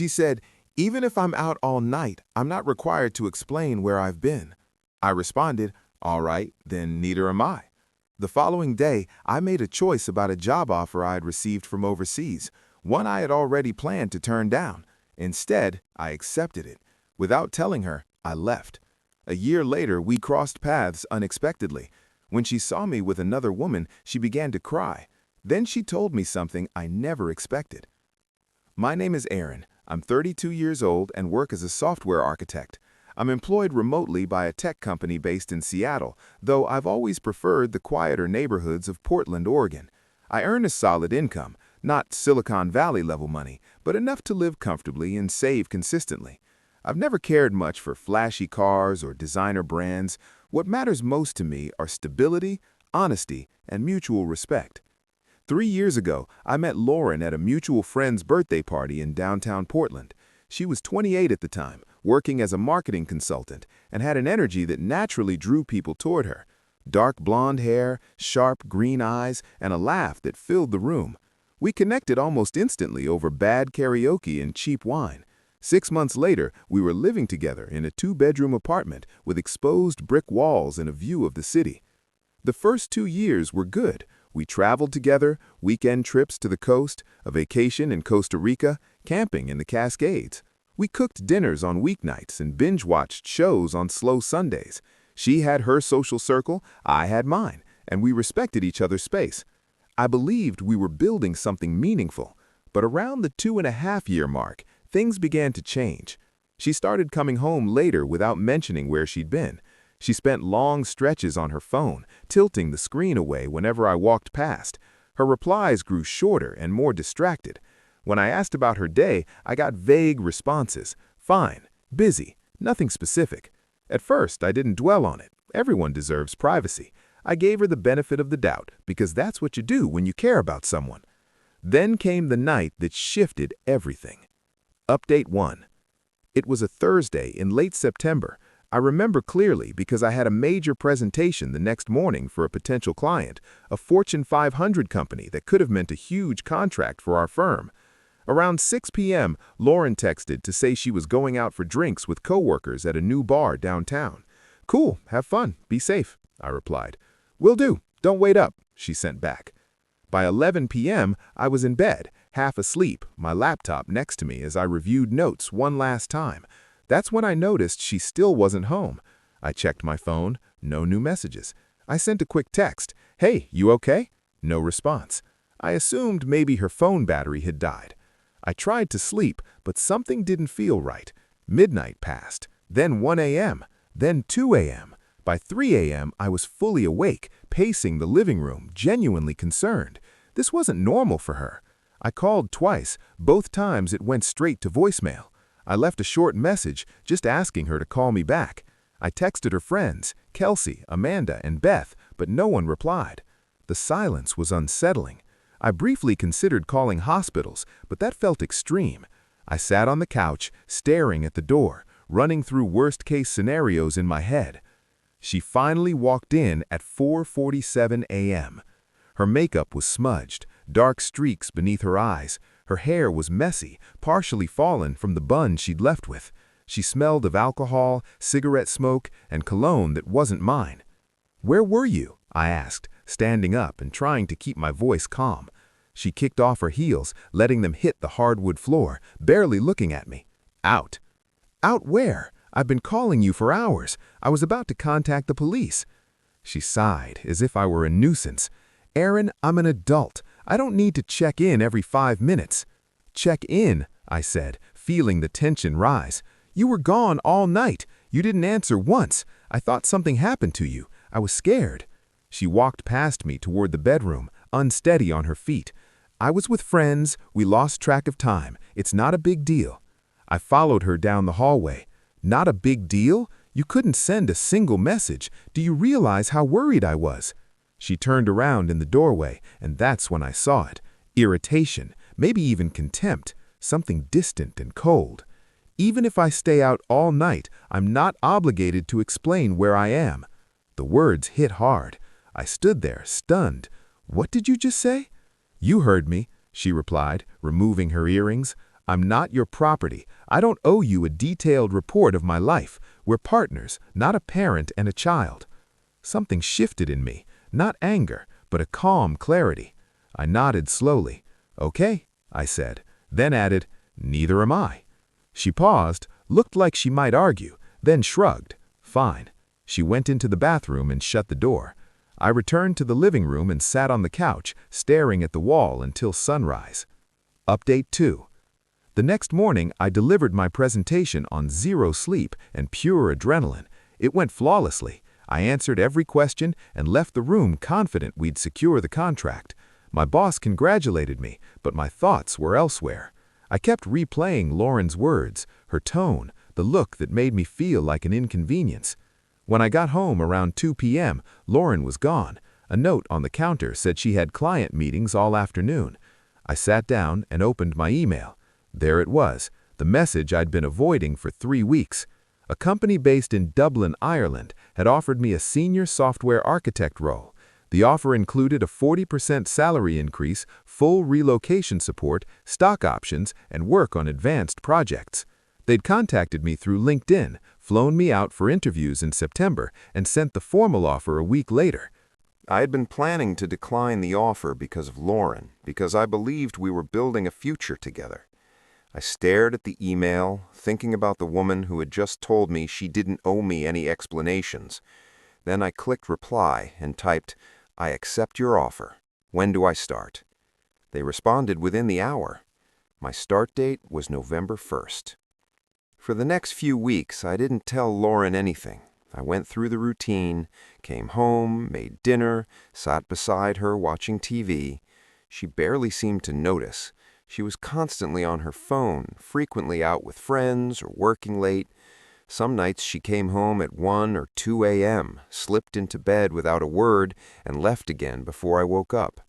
She said, "Even if I'm out all night, I'm not required to explain where I've been." I responded, "All right, then neither am I." The following day, I made a choice about a job offer I had received from overseas, one I had already planned to turn down. Instead, I accepted it. Without telling her, I left. A year later, we crossed paths unexpectedly. When she saw me with another woman, she began to cry. Then she told me something I never expected. "My name is Aaron. I'm 32 years old and work as a software architect. I'm employed remotely by a tech company based in Seattle, though I've always preferred the quieter neighborhoods of Portland, Oregon. I earn a solid income, not Silicon Valley level money, but enough to live comfortably and save consistently. I've never cared much for flashy cars or designer brands. What matters most to me are stability, honesty, and mutual respect." 3 years ago, I met Lauren at a mutual friend's birthday party in downtown Portland. She was 28 at the time, working as a marketing consultant, and had an energy that naturally drew people toward her. Dark blonde hair, sharp green eyes, and a laugh that filled the room. We connected almost instantly over bad karaoke and cheap wine. 6 months later, we were living together in a 2-bedroom apartment with exposed brick walls and a view of the city. The first 2 years were good. We traveled together, weekend trips to the coast, a vacation in Costa Rica, camping in the Cascades. We cooked dinners on weeknights and binge-watched shows on slow Sundays. She had her social circle, I had mine, and we respected each other's space. I believed we were building something meaningful, but around the 2.5-year mark, things began to change. She started coming home later without mentioning where she'd been. She spent long stretches on her phone, tilting the screen away whenever I walked past. Her replies grew shorter and more distracted. When I asked about her day, I got vague responses. Fine, busy, nothing specific. At first, I didn't dwell on it. Everyone deserves privacy. I gave her the benefit of the doubt, because that's what you do when you care about someone. Then came the night that shifted everything. Update 1. It was a Thursday in late September. I remember clearly because I had a major presentation the next morning for a potential client, a Fortune 500 company that could have meant a huge contract for our firm. Around 6 p.m., Lauren texted to say she was going out for drinks with coworkers at a new bar downtown. "Cool, have fun, be safe," I replied. "Will do, don't wait up," she sent back. By 11 p.m., I was in bed, half asleep, my laptop next to me as I reviewed notes one last time. That's when I noticed she still wasn't home. I checked my phone, no new messages. I sent a quick text, "Hey, you okay?" No response. I assumed maybe her phone battery had died. I tried to sleep, but something didn't feel right. Midnight passed, then 1 a.m., then 2 a.m. By 3 a.m., I was fully awake, pacing the living room, genuinely concerned. This wasn't normal for her. I called twice. Both times it went straight to voicemail. I left a short message, just asking her to call me back. I texted her friends, Kelsey, Amanda, and Beth, but no one replied. The silence was unsettling. I briefly considered calling hospitals, but that felt extreme. I sat on the couch, staring at the door, running through worst-case scenarios in my head. She finally walked in at 4:47 a.m. Her makeup was smudged, dark streaks beneath her eyes. Her hair was messy, partially fallen from the bun she'd left with. She smelled of alcohol, cigarette smoke, and cologne that wasn't mine. "Where were you?" I asked, standing up and trying to keep my voice calm. She kicked off her heels, letting them hit the hardwood floor, barely looking at me. "Out." "Out where? I've been calling you for hours. I was about to contact the police." She sighed, as if I were a nuisance. "Aaron, I'm an adult. I don't need to check in every 5 minutes." "Check in," I said, feeling the tension rise. "You were gone all night. You didn't answer once. I thought something happened to you. I was scared." She walked past me toward the bedroom, unsteady on her feet. "I was with friends. We lost track of time. It's not a big deal." I followed her down the hallway. "Not a big deal? You couldn't send a single message. Do you realize how worried I was?" She turned around in the doorway, and that's when I saw it. Irritation, maybe even contempt, something distant and cold. "Even if I stay out all night, I'm not obligated to explain where I am." The words hit hard. I stood there, stunned. "What did you just say?" "You heard me," she replied, removing her earrings. I'm not your property. I don't owe you a detailed report of my life. We're partners, not a parent and a child. Something shifted in me, not anger, but a calm clarity. I nodded slowly. Okay, I said, then added, neither am I. She paused, looked like she might argue, then shrugged. Fine. She went into the bathroom and shut the door. I returned to the living room and sat on the couch, staring at the wall until sunrise. Update 2. The next morning, I delivered my presentation on zero sleep and pure adrenaline. It went flawlessly. I answered every question and left the room confident we'd secure the contract. My boss congratulated me, but my thoughts were elsewhere. I kept replaying Lauren's words, her tone, the look that made me feel like an inconvenience. When I got home around 2 p.m., Lauren was gone. A note on the counter said she had client meetings all afternoon. I sat down and opened my email. There it was, the message I'd been avoiding for 3 weeks. A company based in Dublin, Ireland, had offered me a senior software architect role. The offer included a 40% salary increase, full relocation support, stock options, and work on advanced projects. They'd contacted me through LinkedIn, flown me out for interviews in September, and sent the formal offer a week later. I had been planning to decline the offer because of Lauren, because I believed we were building a future together. I stared at the email, thinking about the woman who had just told me she didn't owe me any explanations. Then I clicked reply and typed, I accept your offer. When do I start? They responded within the hour. My start date was November 1st. For the next few weeks, I didn't tell Lauren anything. I went through the routine, came home, made dinner, sat beside her watching TV. She barely seemed to notice. She was constantly on her phone, frequently out with friends or working late. Some nights she came home at 1 or 2 a.m., slipped into bed without a word, and left again before I woke up.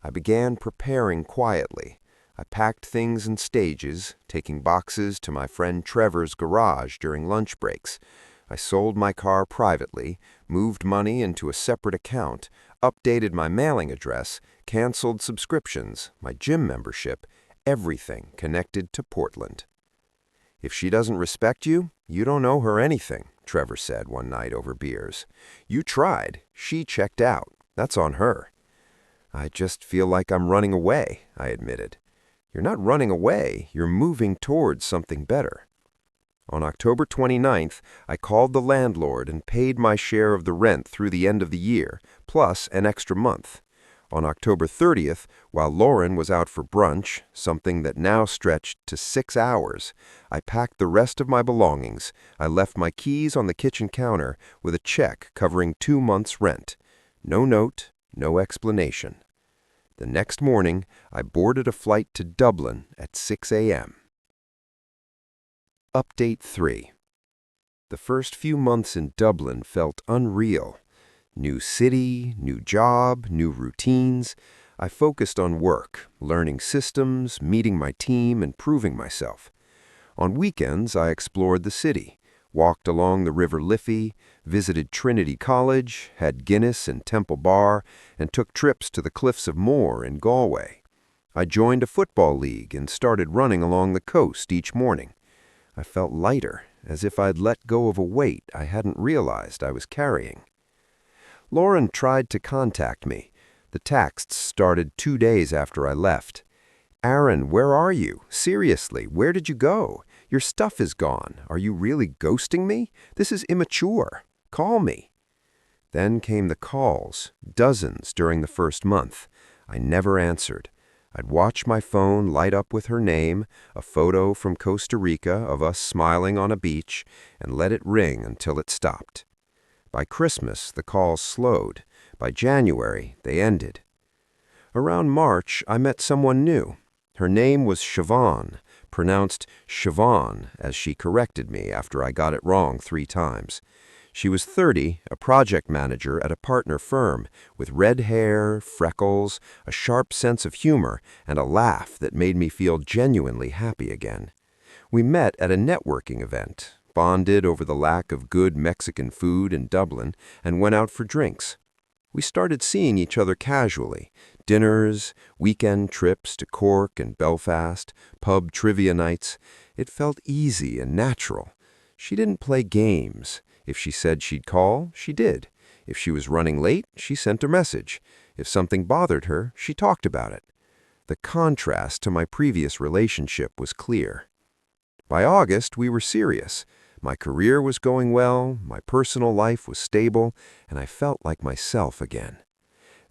I began preparing quietly. I packed things in stages, taking boxes to my friend Trevor's garage during lunch breaks. I sold my car privately, moved money into a separate account, updated my mailing address, canceled subscriptions, my gym membership, everything connected to Portland. If she doesn't respect you, you don't owe her anything, Trevor said one night over beers. You tried. She checked out. That's on her. I just feel like I'm running away, I admitted. You're not running away. You're moving towards something better. On October 29th, I called the landlord and paid my share of the rent through the end of the year, plus an extra month. On October 30th, while Lauren was out for brunch, something that now stretched to 6 hours, I packed the rest of my belongings. I left my keys on the kitchen counter with a check covering 2 months' rent. No note, no explanation. The next morning, I boarded a flight to Dublin at 6 a.m. Update 3. The first few months in Dublin felt unreal. New city, new job, new routines. I focused on work, learning systems, meeting my team, and proving myself. On weekends, I explored the city, walked along the River Liffey, visited Trinity College, had Guinness in Temple Bar, and took trips to the Cliffs of Moher in Galway. I joined a football league and started running along the coast each morning. I felt lighter, as if I'd let go of a weight I hadn't realized I was carrying. Lauren tried to contact me. The texts started 2 days after I left. Aaron, where are you? Seriously, where did you go? Your stuff is gone. Are you really ghosting me? This is immature. Call me. Then came the calls, dozens during the first month. I never answered. I'd watch my phone light up with her name, a photo from Costa Rica of us smiling on a beach, and let it ring until it stopped. By Christmas, the calls slowed. By January, they ended. Around March, I met someone new. Her name was Siobhan, pronounced Siobhan, as she corrected me after I got it wrong 3 times. She was 30, a project manager at a partner firm, with red hair, freckles, a sharp sense of humor, and a laugh that made me feel genuinely happy again. We met at a networking event, bonded over the lack of good Mexican food in Dublin, and went out for drinks. We started seeing each other casually. Dinners, weekend trips to Cork and Belfast, pub trivia nights. It felt easy and natural. She didn't play games. If she said she'd call, she did. If she was running late, she sent a message. If something bothered her, she talked about it. The contrast to my previous relationship was clear. By August, we were serious. My career was going well, my personal life was stable, and I felt like myself again.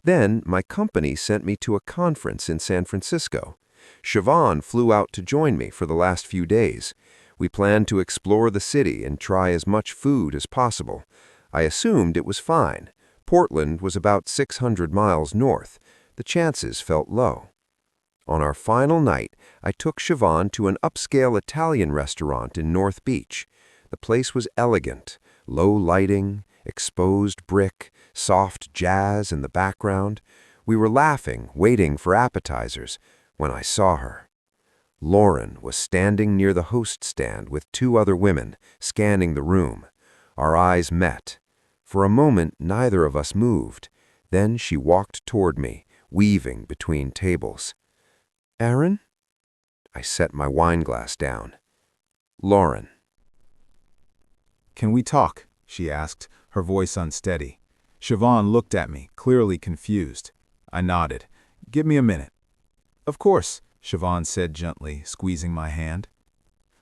Then, my company sent me to a conference in San Francisco. Siobhan flew out to join me for the last few days. We planned to explore the city and try as much food as possible. I assumed it was fine. Portland was about 600 miles north. The chances felt low. On our final night, I took Siobhan to an upscale Italian restaurant in North Beach. The place was elegant, low lighting, exposed brick, soft jazz in the background. We were laughing, waiting for appetizers, when I saw her. Lauren was standing near the host stand with two other women, scanning the room. Our eyes met. For a moment, neither of us moved. Then she walked toward me, weaving between tables. "Aaron?" I set my wineglass down. "Lauren." "Can we talk?" she asked, her voice unsteady. Siobhan looked at me, clearly confused. I nodded. "Give me a minute." "Of course," Siobhan said gently, squeezing my hand.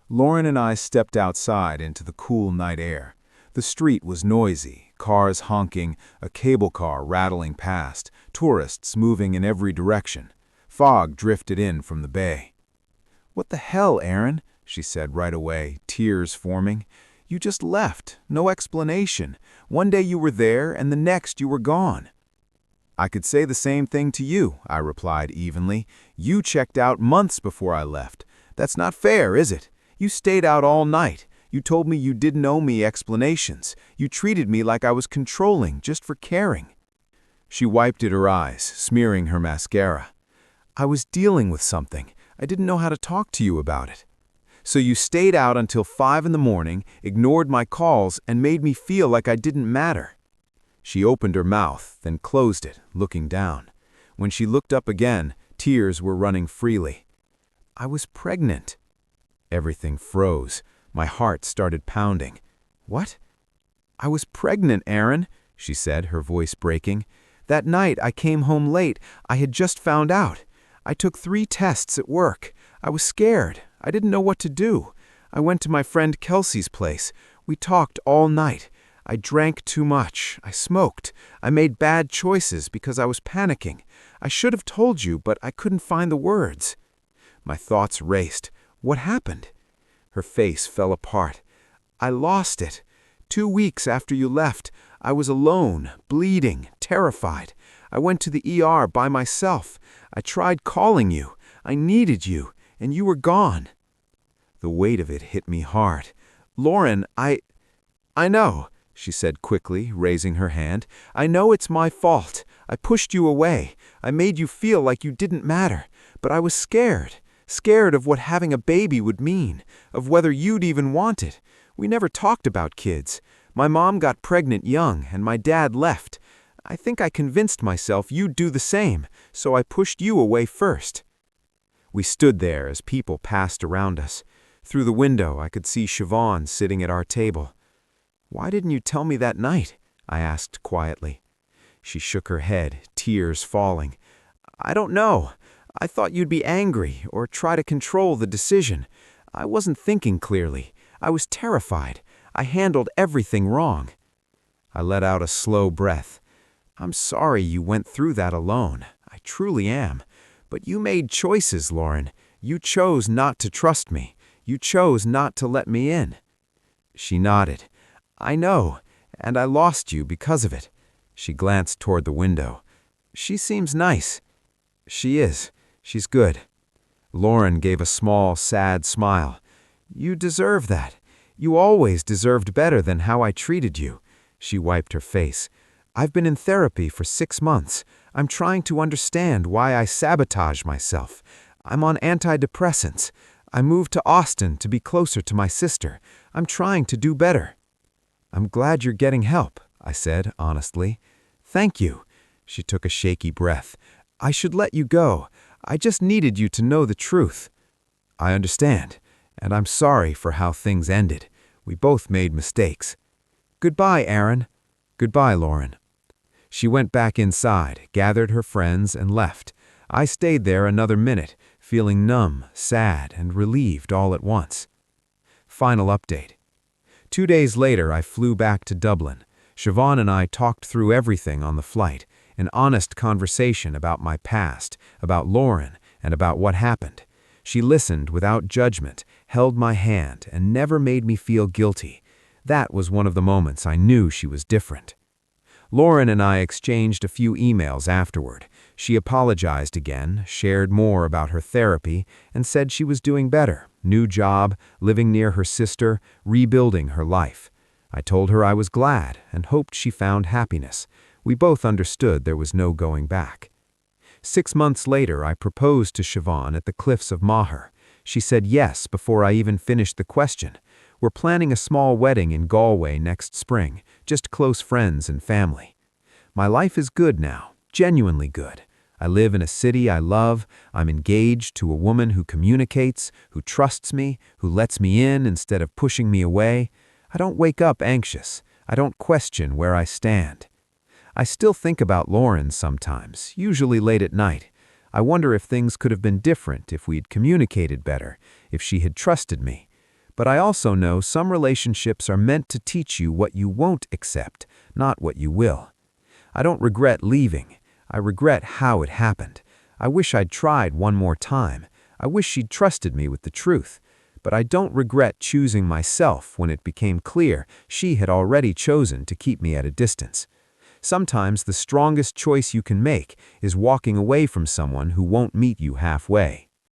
Lauren and I stepped outside into the cool night air. The street was noisy, cars honking, a cable car rattling past, tourists moving in every direction. Fog drifted in from the bay. "What the hell, Aaron?" she said right away, tears forming. "You just left, no explanation. One day you were there, and the next you were gone." "I could say the same thing to you," I replied evenly. "You checked out months before I left. That's not fair, is it? You stayed out all night. You told me you didn't owe me explanations. You treated me like I was controlling just for caring." She wiped at her eyes, smearing her mascara. "I was dealing with something. I didn't know how to talk to you about it. So you stayed out until 5 in the morning, ignored my calls, and made me feel like I didn't matter." She opened her mouth, then closed it, looking down. When she looked up again, tears were running freely. "I was pregnant." Everything froze. My heart started pounding. "What?" "I was pregnant, Aaron," she said, her voice breaking. "That night I came home late. I had just found out. I took 3 tests at work. I was scared. I didn't know what to do. I went to my friend Kelsey's place. We talked all night. I drank too much. I smoked. I made bad choices because I was panicking. I should have told you, but I couldn't find the words." My thoughts raced. What happened? Her face fell apart. "I lost it. 2 weeks after you left, I was alone, bleeding, terrified. I went to the ER by myself. I tried calling you. I needed you, and you were gone." The weight of it hit me hard. "Lauren, I know," she said quickly, raising her hand. "I know it's my fault. I pushed you away. I made you feel like you didn't matter. But I was scared. Scared of what having a baby would mean, of whether you'd even want it. We never talked about kids. My mom got pregnant young, and my dad left. I think I convinced myself you'd do the same, so I pushed you away first." We stood there as people passed around us. Through the window, I could see Siobhan sitting at our table. "Why didn't you tell me that night?" I asked quietly. She shook her head, tears falling. "I don't know. I thought you'd be angry or try to control the decision. I wasn't thinking clearly. I was terrified. I handled everything wrong." I let out a slow breath. "I'm sorry you went through that alone. I truly am. But you made choices, Lauren. You chose not to trust me. You chose not to let me in." She nodded. "I know, and I lost you because of it." She glanced toward the window. "She seems nice." "She is. She's good." Lauren gave a small, sad smile. "You deserve that. You always deserved better than how I treated you." She wiped her face. "I've been in therapy for 6 months. I'm trying to understand why I sabotage myself. I'm on antidepressants. I moved to Austin to be closer to my sister. I'm trying to do better." "I'm glad you're getting help," I said honestly. "Thank you. She took a shaky breath. "I should let you go. I just needed you to know the truth." "I understand, and I'm sorry for how things ended. We both made mistakes." "Goodbye, Aaron." "Goodbye, Lauren." She went back inside, gathered her friends, and left. I stayed there another minute, feeling numb, sad, and relieved all at once. Final update. 2 days later, I flew back to Dublin. Siobhan and I talked through everything on the flight, an honest conversation about my past, about Lauren, and about what happened. She listened without judgment, held my hand, and never made me feel guilty. That was one of the moments I knew she was different. Lauren and I exchanged a few emails afterward. She apologized again, shared more about her therapy, and said she was doing better, new job, living near her sister, rebuilding her life. I told her I was glad and hoped she found happiness. We both understood there was no going back. 6 months later, I proposed to Siobhan at the cliffs of Moher. She said yes before I even finished the question. We're planning a small wedding in Galway next spring, just close friends and family. My life is good now, genuinely good. I live in a city I love. I'm engaged to a woman who communicates, who trusts me, who lets me in instead of pushing me away. I don't wake up anxious. I don't question where I stand. I still think about Lauren sometimes, usually late at night. I wonder if things could have been different if we'd communicated better, if she had trusted me. But I also know some relationships are meant to teach you what you won't accept, not what you will. I don't regret leaving. I regret how it happened. I wish I'd tried one more time. I wish she'd trusted me with the truth. But I don't regret choosing myself when it became clear she had already chosen to keep me at a distance. Sometimes the strongest choice you can make is walking away from someone who won't meet you halfway.